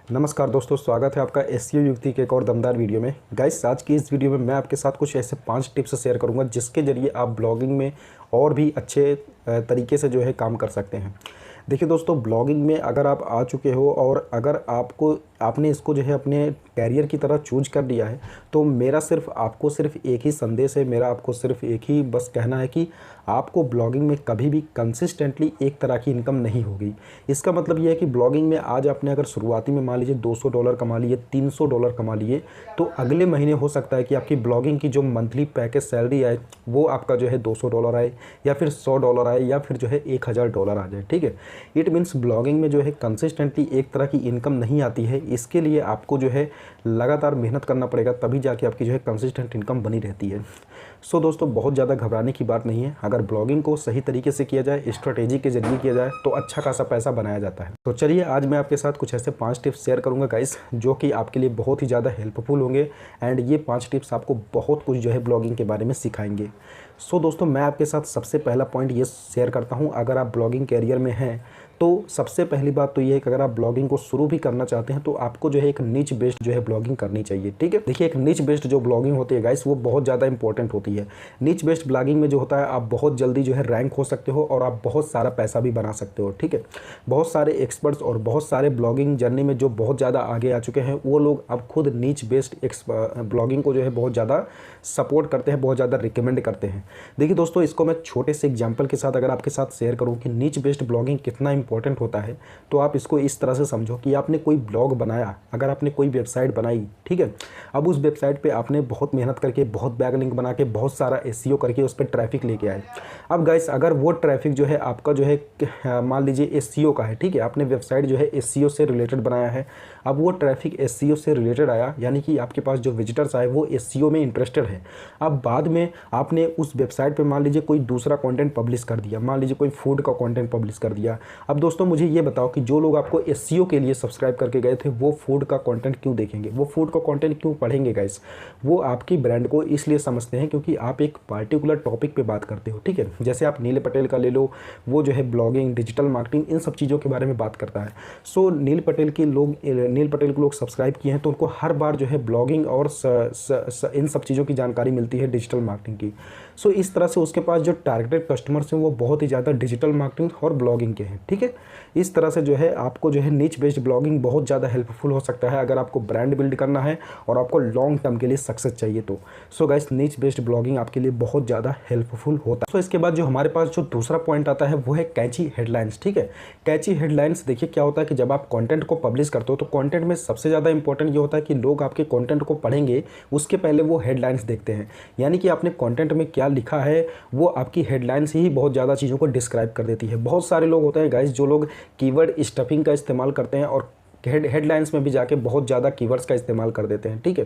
नमस्कार दोस्तों, स्वागत है आपका एसईओ युक्ति के एक और दमदार वीडियो में। गाइस, आज की इस वीडियो में मैं आपके साथ कुछ ऐसे 5 टिप्स शेयर करूंगा जिसके ज़रिए आप ब्लॉगिंग में और भी अच्छे तरीके से जो है काम कर सकते हैं। देखिए दोस्तों, ब्लॉगिंग में अगर आप आ चुके हो और अगर आपने इसको जो है अपने कैरियर की तरह चूज कर लिया है, तो मेरा आपको सिर्फ एक ही संदेश है, मेरा आपको सिर्फ एक ही बस कहना है कि आपको ब्लॉगिंग में कभी भी कंसिस्टेंटली एक तरह की इनकम नहीं होगी। इसका मतलब ये है कि ब्लॉगिंग में आज आपने अगर शुरुआती में मान लीजिए $200 कमा लिए, $300 कमा लिए, तो अगले महीने हो सकता है कि आपकी ब्लॉगिंग की जो मंथली पैकेज सैलरी आए वो आपका जो है $200 आए, या फिर $100 आए, या फिर जो है $1000 आ जाए। ठीक है, इट मीन्स ब्लॉगिंग में जो है कंसिस्टेंटली एक तरह की इनकम नहीं आती है। इसके लिए आपको जो है लगातार मेहनत करना पड़ेगा, तभी जाके आपकी जो है कंसिस्टेंट इनकम बनी रहती है। सो दोस्तों, बहुत ज़्यादा घबराने की बात नहीं है। अगर ब्लॉगिंग को सही तरीके से किया जाए, स्ट्रेटेजी के जरिए किया जाए, तो अच्छा खासा पैसा बनाया जाता है। तो चलिए, आज मैं आपके साथ कुछ ऐसे 5 टिप्स शेयर करूंगा गाइस, जो कि आपके लिए बहुत ही ज़्यादा हेल्पफुल होंगे। एंड ये 5 टिप्स आपको बहुत कुछ जो है ब्लॉगिंग के बारे में सिखाएंगे। सो दोस्तों, मैं आपके साथ सबसे पहला पॉइंट ये शेयर करता हूँ। अगर आप ब्लॉगिंग कैरियर में हैं तो सबसे पहली बात तो ये है कि अगर आप ब्लॉगिंग को शुरू भी करना चाहते हैं तो आपको जो है एक निच बेस्ड जो है ब्लॉगिंग करनी चाहिए। ठीक है, देखिए, एक निच बेस्ड जो ब्लॉगिंग होती है गाइस, वो बहुत ज़्यादा इंपॉर्टेंट होती है। निच बेस्ड ब्लॉगिंग में जो होता है, आप बहुत जल्दी जो है रैंक हो सकते हो और आप बहुत सारा पैसा भी बना सकते हो। ठीक है, बहुत सारे एक्सपर्ट्स और बहुत सारे ब्लॉगिंग जर्नी में जो बहुत ज़्यादा आगे आ चुके हैं, वो लोग अब खुद निच बेस्ड ब्लॉगिंग को जो है बहुत ज़्यादा सपोर्ट करते हैं, बहुत ज़्यादा रिकमेंड करते हैं। देखिए दोस्तों, इसको मैं छोटे से एग्जाम्पल के साथ अगर आपके साथ शेयर करूँ कि निच बेस्ड ब्लॉगिंग कितना इंपॉर्टेंट होता है, तो आप इसको इस तरह से समझो कि आपने कोई ब्लॉग बनाया, अगर आपने कोई वेबसाइट बनाई, ठीक है, अब उस वेबसाइट पे आपने बहुत मेहनत करके, बहुत बैकलिंक बना के, बहुत सारा एसईओ करके उस पर ट्रैफिक लेके आए। अब गाइस, अगर वो ट्रैफिक जो है आपका जो है मान लीजिए एसईओ का है, ठीक है, आपने वेबसाइट जो है एसईओ से रिलेटेड बनाया है, अब वो ट्रैफिक एसईओ से रिलेटेड आया, यानी कि आपके पास जो विजिटर्स आए वो एसईओ में इंटरेस्टेड है। अब बाद में आपने उस वेबसाइट पे मान लीजिए कोई दूसरा कंटेंट पब्लिश कर दिया, मान लीजिए कोई फूड का कंटेंट पब्लिश कर दिया। अब दोस्तों, मुझे ये बताओ कि जो लोग आपको एसईओ के लिए सब्सक्राइब करके गए थे, वो फूड का कंटेंट क्यों देखेंगे, वो फूड का कंटेंट क्यों पढ़ेंगे गाइस? वो आपकी ब्रांड को इसलिए समझते हैं क्योंकि आप एक पार्टिकुलर टॉपिक पे बात करते हो। ठीक है, जैसे आप नील पटेल का ले लो, वो जो है ब्लॉगिंग, डिजिटल मार्केटिंग, इन सब चीज़ों के बारे में बात करता है। सो नील पटेल को लोग सब्सक्राइब किए हैं, तो उनको हर बार जो है ब्लॉगिंग और इन सब चीज़ों की जानकारी मिलती है, डिजिटल मार्केटिंग की। सो इस तरह से उसके पास जो टारगेटेड कस्टमर्स हैं वो बहुत ही ज़्यादा डिजिटल मार्केटिंग और ब्लॉगिंग के हैं। ठीक है, इस तरह से जो है आपको जो है निच बेस्ड ब्लॉगिंग बहुत ज़्यादा हेल्पफुल हो सकता है अगर आपको ब्रांड बिल्ड करना है और आपको लॉन्ग टर्म के लिए सक्सेस चाहिए तो। सो गाइस, निच बेस्ड ब्लॉगिंग आपके लिए बहुत ज़्यादा हेल्पफुल होता है। सो इसके बाद जो हमारे पास जो दूसरा पॉइंट आता है वो है कैची हेडलाइंस। ठीक है, कैची हेडलाइंस, देखिए क्या होता है कि जब आप कंटेंट को पब्लिश करते हो तो कंटेंट में सबसे ज़्यादा इंपॉर्टेंट ये होता है कि लोग आपके कंटेंट को पढ़ेंगे उसके पहले वो हेडलाइंस देखते हैं। यानी कि आपने कंटेंट में क्या लिखा है वो आपकी हेडलाइंस ही बहुत ज़्यादा चीज़ों को डिस्क्राइब कर देती है। बहुत सारे लोग होते हैं गाइस जो लोग कीवर्ड स्टफिंग का इस्तेमाल करते हैं और हेडलाइंस में भी जाके बहुत ज़्यादा कीवर्ड्स का इस्तेमाल कर देते हैं। ठीक है,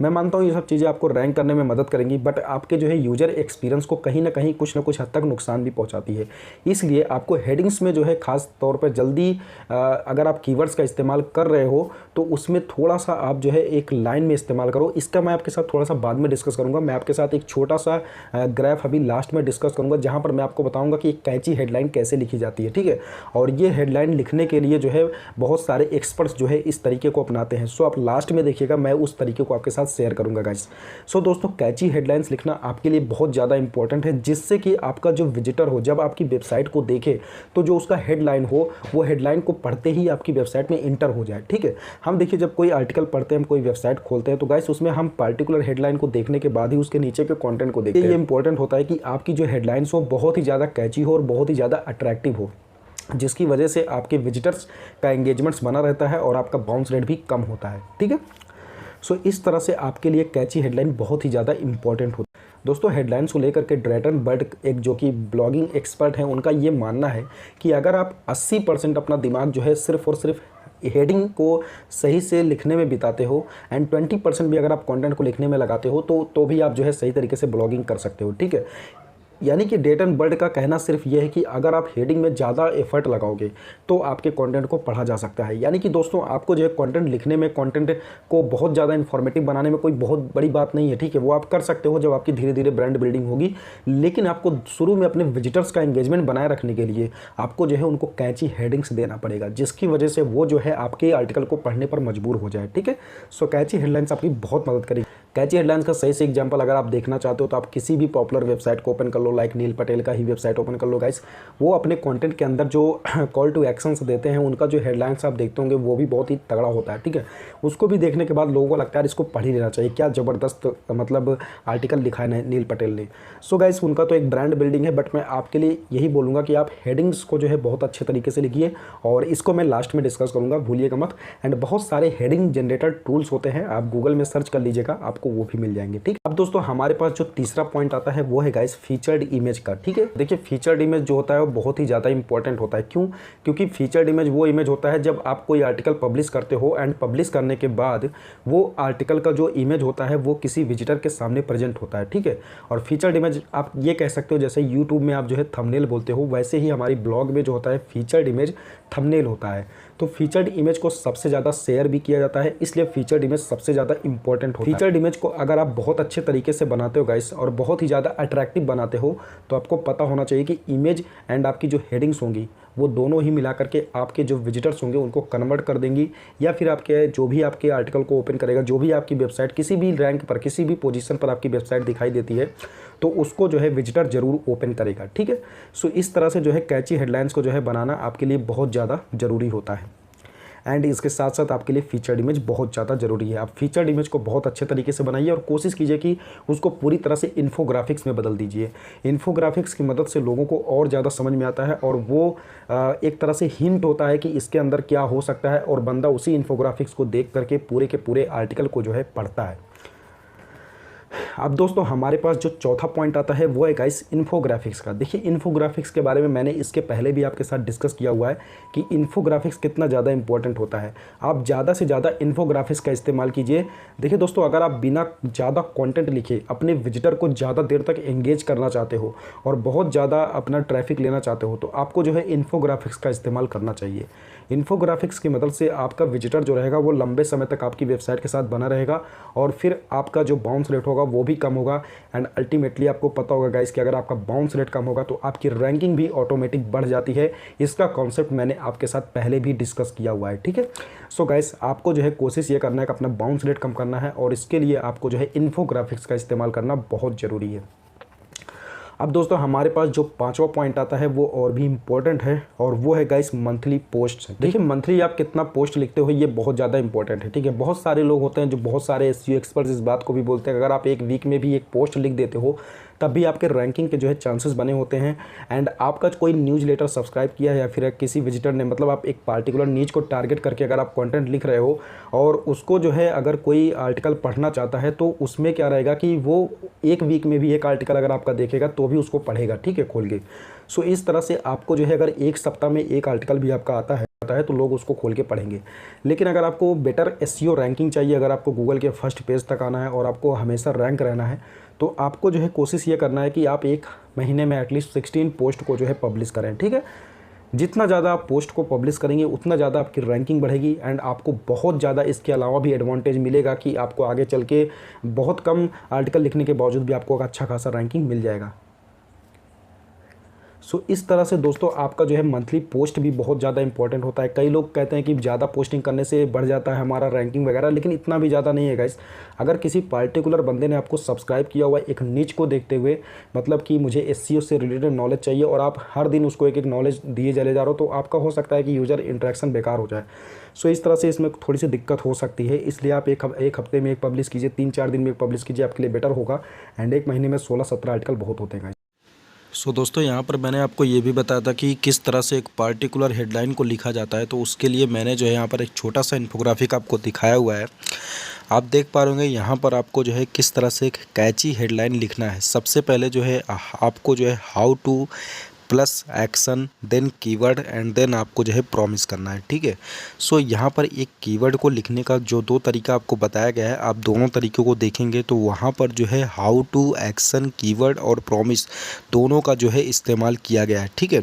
मैं मानता हूँ ये सब चीज़ें आपको रैंक करने में मदद करेंगी, बट आपके जो है यूजर एक्सपीरियंस को कहीं ना कहीं कुछ ना कुछ हद तक नुकसान भी पहुँचाती है। इसलिए आपको हेडिंग्स में जो है खास तौर पर जल्दी अगर आप कीवर्ड्स का इस्तेमाल कर रहे हो तो उसमें थोड़ा सा आप जो है एक लाइन में इस्तेमाल करो। इसका मैं आपके साथ थोड़ा सा बाद में डिस्कस करूँगा। मैं आपके साथ एक छोटा सा ग्राफ अभी लास्ट में डिस्कस करूँगा जहाँ पर मैं आपको बताऊँगा कि एक कैची हेडलाइन कैसे लिखी जाती है। ठीक है, और ये हेडलाइन लिखने के लिए जो है बहुत सारे एक्सपर्ट्स जो है इस तरीके को अपनाते हैं। सो आप लास्ट में देखिएगा, मैं उस तरीके को आपके साथ शेयर करूंगा गाइस। सो दोस्तों, कैची हेडलाइंस लिखना आपके लिए बहुत ज़्यादा इंपॉर्टेंट है, जिससे कि आपका जो विजिटर हो जब आपकी वेबसाइट को देखे तो जो उसका हेडलाइन हो वो हेडलाइन को पढ़ते ही आपकी वेबसाइट में इंटर हो जाए। ठीक है, हम देखिए जब कोई आर्टिकल पढ़ते हैं, हम कोई वेबसाइट खोलते हैं, तो गाइस उसमें हम पर्टिकुलर हेडलाइन को देखने के बाद ही उसके नीचे के कंटेंट को देखते हैं। ये इंपॉर्टेंट होता है कि आपकी जो हेडलाइंस हो बहुत ही ज़्यादा कैची हो और बहुत ही ज़्यादा अट्रैक्टिव हो, जिसकी वजह से आपके विजिटर्स का एंगेजमेंट्स बना रहता है और आपका बाउंस रेट भी कम होता है। ठीक है, सो इस तरह से आपके लिए कैची हेडलाइन बहुत ही ज़्यादा इंपॉर्टेंट होती है। दोस्तों, हेडलाइंस को लेकर के ड्रेटन बर्ड एक जो कि ब्लॉगिंग एक्सपर्ट हैं, उनका ये मानना है कि अगर आप 80% अपना दिमाग जो है सिर्फ और सिर्फ हेडिंग को सही से लिखने में बिताते हो एंड 20% भी अगर आप कंटेंट को लिखने में लगाते हो तो भी आप जो है सही तरीके से ब्लॉगिंग कर सकते हो। ठीक है, यानी कि डेट एंड बर्ड का कहना सिर्फ ये है कि अगर आप हेडिंग में ज़्यादा एफर्ट लगाओगे तो आपके कंटेंट को पढ़ा जा सकता है। यानी कि दोस्तों आपको जो है कंटेंट लिखने में, कंटेंट को बहुत ज़्यादा इन्फॉर्मेटिव बनाने में कोई बहुत बड़ी बात नहीं है, ठीक है। वो आप कर सकते हो जब आपकी धीरे धीरे ब्रांड बिल्डिंग होगी, लेकिन आपको शुरू में अपने विजिटर्स का एंगेजमेंट बनाए रखने के लिए आपको जो है उनको कैची हेडिंग्स देना पड़ेगा, जिसकी वजह से वो जो है आपके आर्टिकल को पढ़ने पर मजबूर हो जाए, ठीक है। सो कैची हेडलाइंस आपकी बहुत मदद करेगी। कैची हेडलाइंस का सही से एग्जांपल अगर आप देखना चाहते हो तो आप किसी भी पॉपुलर वेबसाइट को ओपन कर लो, लाइक नील पटेल का ही वेबसाइट ओपन कर लो गाइस। वो अपने कंटेंट के अंदर जो कॉल टू एक्शंस देते हैं, उनका जो हेडलाइंस आप देखते होंगे वो भी बहुत ही तगड़ा होता है, ठीक है। उसको भी देखने के बाद लोगों को लगता है इसको पढ़ ही लेना चाहिए, क्या ज़बरदस्त मतलब आर्टिकल लिखा है नील पटेल ने। सो गाइस उनका तो एक ब्रांड बिल्डिंग है, बट मैं आपके लिए यही बोलूँगा कि आप हेडिंग्स को जो है बहुत अच्छे तरीके से लिखिए, और इसको मैं लास्ट में डिस्कस करूँगा, भूलिएगा मत। एंड बहुत सारे हेडिंग जनरेटर टूल्स होते हैं, आप गूगल में सर्च कर लीजिएगा, आपको वो भी मिल जाएंगे, ठीक। अब दोस्तों हमारे पास जो तीसरा पॉइंट आता है वो है गाइस फीचर्ड इमेज का, ठीक है। देखिए फीचर्ड इमेज जो होता है वो बहुत ही ज़्यादा इंपॉर्टेंट होता है। क्यों? क्योंकि फीचर्ड इमेज वो इमेज होता है जब आप कोई आर्टिकल पब्लिश करते हो एंड पब्लिश करने के बाद वो आर्टिकल का जो इमेज होता है वो किसी विजिटर के सामने प्रेजेंट होता है, ठीक है। और फीचर्ड इमेज आप ये कह सकते हो जैसे यूट्यूब में आप जो है थंबनेल बोलते हो, वैसे ही हमारी ब्लॉग में जो होता है फीचर्ड इमेज थंबनेल होता है। तो फीचर्ड इमेज को सबसे ज़्यादा शेयर भी किया जाता है, इसलिए फीचर्ड इमेज सबसे ज़्यादा इंपॉर्टेंट होता है। फीचर्ड इमेज को अगर आप बहुत अच्छे तरीके से बनाते हो गाइस और बहुत ही ज़्यादा अट्रैक्टिव बनाते हो, तो आपको पता होना चाहिए कि इमेज एंड आपकी जो हेडिंग्स होंगी वो दोनों ही मिला करके आपके जो विजिटर्स होंगे उनको कन्वर्ट कर देंगी, या फिर आपके जो भी आपके आर्टिकल को ओपन करेगा, जो भी आपकी वेबसाइट किसी भी रैंक पर, किसी भी पोजीशन पर आपकी वेबसाइट दिखाई देती है, तो उसको जो है विजिटर ज़रूर ओपन करेगा, ठीक है। सो इस तरह से जो है कैची हेडलाइंस को जो है बनाना आपके लिए बहुत ज़्यादा ज़रूरी होता है। एंड इसके साथ साथ आपके लिए फीचर्ड इमेज बहुत ज़्यादा ज़रूरी है। आप फीचर्ड इमेज को बहुत अच्छे तरीके से बनाइए और कोशिश कीजिए कि उसको पूरी तरह से इन्फोग्राफिक्स में बदल दीजिए। इन्फोग्राफिक्स की मदद से लोगों को और ज़्यादा समझ में आता है और वो एक तरह से हिंट होता है कि इसके अंदर क्या हो सकता है, और बंदा उसी इन्फोग्राफिक्स को देख करके पूरे के पूरे आर्टिकल को जो है पढ़ता है। अब दोस्तों हमारे पास जो चौथा पॉइंट आता है वो है गाइस इन्फोग्राफिक्स का। देखिए इन्फोग्राफिक्स के बारे में मैंने इसके पहले भी आपके साथ डिस्कस किया हुआ है कि इन्फोग्राफिक्स कितना ज़्यादा इंपॉर्टेंट होता है। आप ज़्यादा से ज़्यादा इन्फोग्राफिक्स का इस्तेमाल कीजिए। देखिए दोस्तों अगर आप बिना ज़्यादा कंटेंट लिखे अपने विजिटर को ज़्यादा देर तक एंगेज करना चाहते हो और बहुत ज़्यादा अपना ट्रैफिक लेना चाहते हो, तो आपको जो है इन्फोग्राफिक्स का इस्तेमाल करना चाहिए। इन्फोग्राफिक्स की मदद से आपका विजिटर जो रहेगा वो लंबे समय तक आपकी वेबसाइट के साथ बना रहेगा, और फिर आपका जो बाउंस रेट होगा वो भी कम होगा। एंड अल्टीमेटली आपको पता होगा गाइस कि अगर आपका बाउंस रेट कम होगा तो आपकी रैंकिंग भी ऑटोमेटिक बढ़ जाती है। इसका कॉन्सेप्ट मैंने आपके साथ पहले भी डिस्कस किया हुआ है, ठीक है। सो गाइस आपको जो है कोशिश ये करना है कि अपना बाउंस रेट कम करना है, और इसके लिए आपको जो है इन्फोग्राफिक्स का इस्तेमाल करना बहुत ज़रूरी है। अब दोस्तों हमारे पास जो पांचवा पॉइंट आता है वो और भी इम्पोर्टेंट है, और वो है गाइस मंथली पोस्ट। देखिए मंथली आप कितना पोस्ट लिखते हो ये बहुत ज़्यादा इंपॉर्टेंट है, ठीक है। बहुत सारे लोग होते हैं जो, बहुत सारे एसईओ एक्सपर्ट्स इस बात को भी बोलते हैं अगर आप एक वीक में भी एक पोस्ट लिख देते हो तब भी आपके रैंकिंग के जो है चांसेस बने होते हैं। एंड आपका कोई न्यूज़लेटर सब्सक्राइब किया है या फिर किसी विजिटर ने, मतलब आप एक पार्टिकुलर नीच को टारगेट करके अगर आप कंटेंट लिख रहे हो और उसको जो है अगर कोई आर्टिकल पढ़ना चाहता है, तो उसमें क्या रहेगा कि वो एक वीक में भी एक आर्टिकल अगर आपका देखेगा तो भी उसको पढ़ेगा, ठीक है, खोल के। सो इस तरह से आपको जो है अगर एक सप्ताह में एक आर्टिकल भी आपका आता है तो लोग उसको खोल के पढ़ेंगे। लेकिन अगर आपको बेटर एसईओ रैंकिंग चाहिए, अगर आपको गूगल के फर्स्ट पेज तक आना है और आपको हमेशा रैंक रहना है, तो आपको जो है कोशिश ये करना है कि आप एक महीने में एटलीस्ट 16 पोस्ट को जो है पब्लिश करें, ठीक है। जितना ज़्यादा आप पोस्ट को पब्लिश करेंगे उतना ज़्यादा आपकी रैंकिंग बढ़ेगी, एंड आपको बहुत ज़्यादा इसके अलावा भी एडवांटेज मिलेगा कि आपको आगे चल के बहुत कम आर्टिकल लिखने के बावजूद भी आपको अच्छा खासा रैंकिंग मिल जाएगा। सो इस तरह से दोस्तों आपका जो है मंथली पोस्ट भी बहुत ज़्यादा इंपॉर्टेंट होता है। कई लोग कहते हैं कि ज़्यादा पोस्टिंग करने से बढ़ जाता है हमारा रैंकिंग वगैरह, लेकिन इतना भी ज़्यादा नहीं है गाइस। अगर किसी पार्टिकुलर बंदे ने आपको सब्सक्राइब किया हुआ एक नीच को देखते हुए, मतलब कि मुझे एसईओ से रिलेटेड नॉलेज चाहिए, और आप हर दिन उसको एक एक नॉलेज दिए चले जा रहे हो, तो आपका हो सकता है कि यूज़र इंटरेक्शन बेकार हो जाए। सो इस तरह से इसमें थोड़ी सी दिक्कत हो सकती है, इसलिए आप एक हफ्ते में एक पब्लिश कीजिए, 3-4 दिन में एक पब्लिश कीजिए, आपके लिए बेटर होगा। एंड एक महीने में 16-17 आर्टिकल बहुत होते हैं। सो दोस्तों यहाँ पर मैंने आपको ये भी बताया था कि किस तरह से एक पार्टिकुलर हेडलाइन को लिखा जाता है, तो उसके लिए मैंने जो है यहाँ पर एक छोटा सा इन्फोग्राफिक आपको दिखाया हुआ है। आप देख पा रहे होंगे यहाँ पर आपको जो है किस तरह से एक कैची हेडलाइन लिखना है। सबसे पहले जो है आपको जो है how to plus action then keyword and then आपको जो है प्रॉमिस करना है, ठीक है। सो यहाँ पर एक कीवर्ड को लिखने का जो 2 तरीका आपको बताया गया है, आप दोनों तरीक़ों को देखेंगे तो वहाँ पर जो है हाउ टू, एक्शन, कीवर्ड और प्रॉमिस दोनों का जो है इस्तेमाल किया गया है, ठीक है।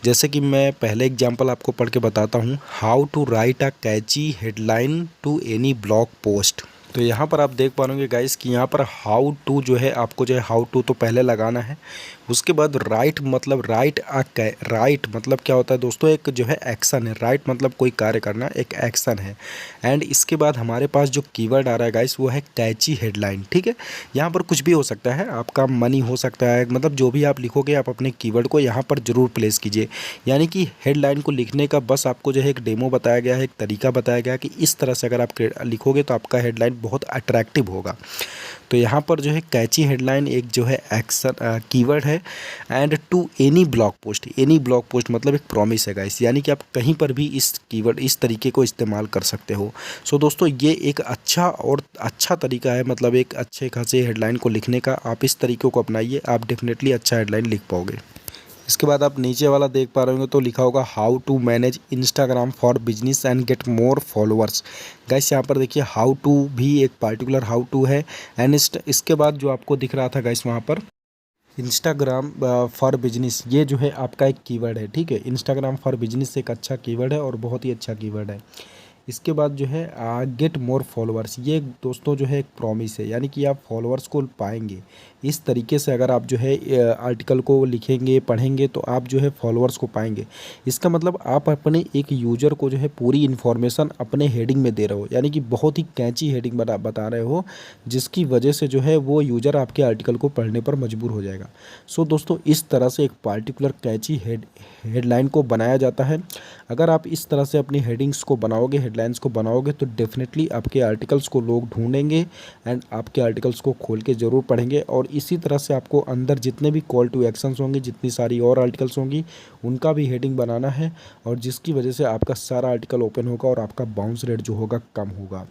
जैसे कि मैं पहले एग्जांपल आपको पढ़ के बताता हूँ, how to write a catchy headline to any blog post. तो यहाँ पर आप देख पाओगे गाइस कि यहाँ पर हाउ टू जो है आपको जो है हाउ टू तो पहले लगाना है, उसके बाद राइट मतलब राइट मतलब क्या होता है दोस्तों, एक जो है एक्शन है। राइट मतलब कोई कार्य करना, एक एक्शन है। एंड इसके बाद हमारे पास जो कीवर्ड आ रहा है गाइस वो है कैची हेडलाइन, ठीक है। यहाँ पर कुछ भी हो सकता है, आपका मनी हो सकता है, मतलब जो भी आप लिखोगे आप अपने कीवर्ड को यहाँ पर जरूर प्लेस कीजिए। यानी कि हेडलाइन को लिखने का बस आपको जो है एक डेमो बताया गया है, एक तरीका बताया गया है कि इस तरह से अगर आप लिखोगे तो आपका हेडलाइन बहुत अट्रैक्टिव होगा। तो यहाँ पर जो है कैची हेडलाइन एक जो है एक्शन कीवर्ड है। And to any blog post मतलब एक प्रॉमिस है गाइस, यानी कि आप कहीं पर भी इस कीवर्ड इस तरीके को इस्तेमाल कर सकते हो। सो दोस्तों ये एक अच्छा तरीका है, मतलब एक अच्छे खासे हेडलाइन को लिखने का। आप इस तरीक़ों को अपनाइए, आप डेफिनेटली अच्छा हेडलाइन लिख पाओगे। इसके बाद आप नीचे वाला देख पा रहे होंगे तो लिखा होगा how to manage Instagram for business and get more followers. Guys यहाँ पर देखिए हाउ टू भी एक पार्टिकुलर हाउ टू है। एंड इसके बाद जो आपको दिख रहा था गाइस वहाँ पर इंस्टाग्राम फॉर बिजनेस, ये जो है आपका एक कीवर्ड है, ठीक है। इंस्टाग्राम फॉर बिजनेस एक अच्छा कीवर्ड है और बहुत ही अच्छा कीवर्ड है। इसके बाद जो है गेट मोर फॉलोअर्स, ये दोस्तों जो है एक प्रॉमिस है, यानी कि आप फॉलोअर्स को पाएंगे। इस तरीके से अगर आप जो है आर्टिकल को लिखेंगे पढ़ेंगे तो आप जो है फॉलोअर्स को पाएंगे। इसका मतलब आप अपने एक यूज़र को जो है पूरी इन्फॉर्मेशन अपने हेडिंग में दे रहे हो, यानी कि बहुत ही कैची हेडिंग बता रहे हो, जिसकी वजह से जो है वो यूज़र आपके आर्टिकल को पढ़ने पर मजबूर हो जाएगा। सो दोस्तों इस तरह से एक पार्टिकुलर कैची हेडलाइन को बनाया जाता है। अगर आप इस तरह से अपनी हेडिंग्स को बनाओगे, हेडलाइंस को बनाओगे तो डेफिनेटली आपके आर्टिकल्स को लोग ढूंढेंगे एंड आपके आर्टिकल्स को खोल के ज़रूर पढ़ेंगे। और इसी तरह से आपको अंदर जितने भी कॉल टू एक्शंस होंगे, जितनी सारी और आर्टिकल्स होंगी, उनका भी हेडिंग बनाना है, और जिसकी वजह से आपका सारा आर्टिकल ओपन होगा और आपका बाउंस रेट जो होगा कम होगा।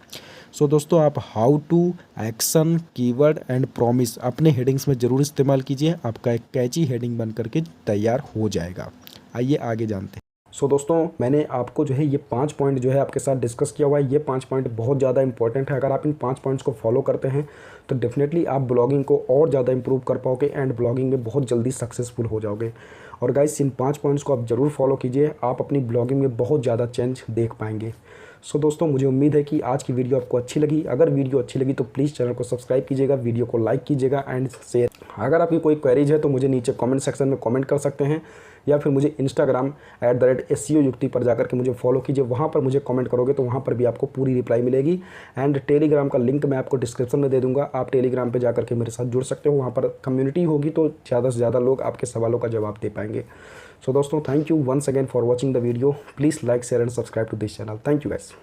सो दोस्तों आप how to, action, keyword and promise अपने हेडिंग्स में ज़रूर इस्तेमाल कीजिए, आपका एक कैची हेडिंग बन करके तैयार हो जाएगा। आइए आगे जानते हैं। सो दोस्तों मैंने आपको जो है ये 5 पॉइंट जो है आपके साथ डिस्कस किया हुआ है। ये 5 पॉइंट बहुत ज़्यादा इंपॉर्टेंट है। अगर आप इन 5 पॉइंट्स को फॉलो करते हैं तो डेफिनेटली आप ब्लॉगिंग को और ज़्यादा इंप्रूव कर पाओगे एंड ब्लॉगिंग में बहुत जल्दी सक्सेसफुल हो जाओगे। और गाइस इन 5 पॉइंट्स को आप ज़रूर फॉलो कीजिए, आप अपनी ब्लॉगिंग में बहुत ज़्यादा चेंज देख पाएंगे। सो दोस्तों मुझे उम्मीद है कि आज की वीडियो आपको अच्छी लगी। अगर वीडियो अच्छी लगी तो प्लीज़ चैनल को सब्सक्राइब कीजिएगा, वीडियो को लाइक कीजिएगा एंड शेयर। अगर आपकी कोई क्वेरीज है तो मुझे नीचे कमेंट सेक्शन में कमेंट कर सकते हैं, या फिर मुझे इंस्टाग्राम @SEO युक्ति पर जाकर के मुझे फॉलो कीजिए। वहाँ पर मुझे कमेंट करोगे तो वहाँ पर भी आपको पूरी रिप्लाई मिलेगी। एंड टेलीग्राम का लिंक मैं आपको डिस्क्रिप्शन में दे दूँगा, आप टेलीग्राम पर जाकर के मेरे साथ जुड़ सकते हो। वहाँ पर कम्युनिटी होगी तो ज़्यादा से ज़्यादा लोग आपके सवालों का जवाब दे पाएंगे। सो दोस्तों thank you once again for watching the video. Please like, share and subscribe to this channel. Thank you guys.